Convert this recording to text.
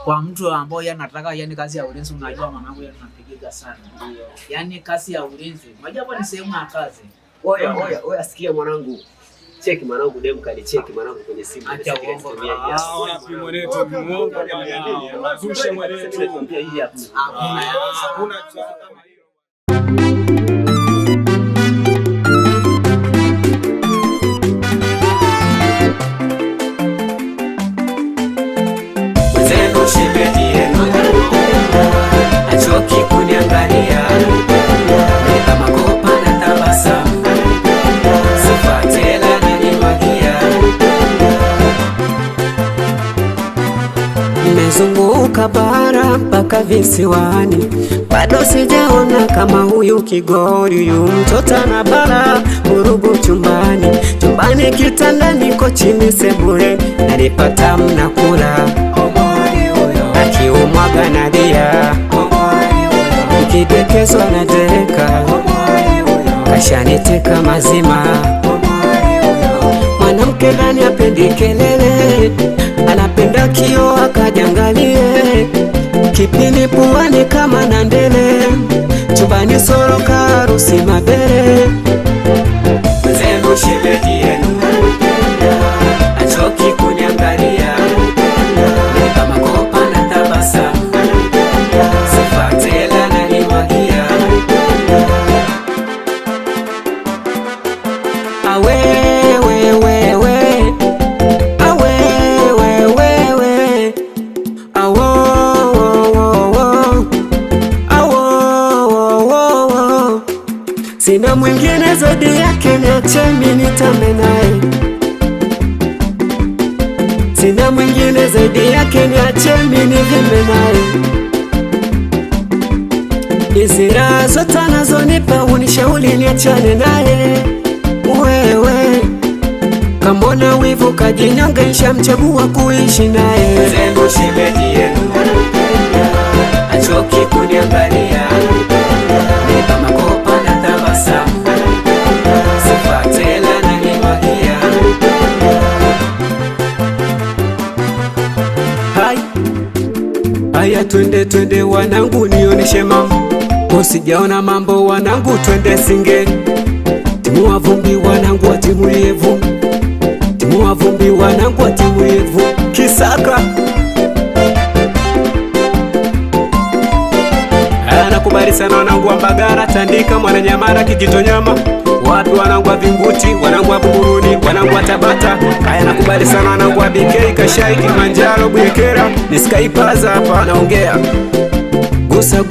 kwa mtu ambaye anataka yani kazi ya ulinzi, unajua mwanangu yani unapigiga sana. Ndio. Yani kazi ya ulinzi. Unajua hapa ni sehemu ya kazi. Oya sikia mwanangu. Cheki mwanangu demu kali cheki mwanangu kwenye simu. Acha uongo. Wapi mwanetu muongo jamani. Unazusha mwanetu. Hakuna kama hiyo. Achoki kuniangalia kama kopa na tabasamu, sifatela na nimwagia. Nimezunguka bara mpaka visiwani, bado sijaona kama huyu kigori. Huyu mtoto na bala vurugu chumbani kitandani, niko chini sebule, nalipata mnakula akiumwaga nadia, ukidekezwa na dereka, kashaniteka mazima. Mwanamke gani apendi kelele, anapenda kio akajangalie, kipini puani kama nandele, chumbani soroka harusi mabele. Mzenu shemeji yenu achoki kuniangalia kama kopa na tabasamu, sifatela na nimwagia. Sina mwingine zaidi yake, niache mimi nitame naye. Sina mwingine zaidi yake, niache mimi nivime naye. Hizi raha zote anazonipa unishauri niachane naye. Wewe kambona wivu kajinyonga, nishamchagua kuishi naye. Zenu shemeji yenu achoki kuniangalia kama kopa na tabasamu, sifatela na nimwagia. Haya twende wanangu, nioneshe mambo, usijaona mambo wanangu, twende singe. Timua vumbi wanangu, atimulie vumbi. Timua vumbi wanangu, atimulie vumbi. Kisaka nakubali sana wanangu wa Mbagara, Tandika, Mwananyamala, Kijitonyama, watu wanangu wa Vinguti, wanangu wa Buguruni, wanangu wa Tabata. Haya nakubali sana wanangu wa BK, Kashai, Kilimanjaro, Bwekera, nisikaipaza hapa naongea. Gusa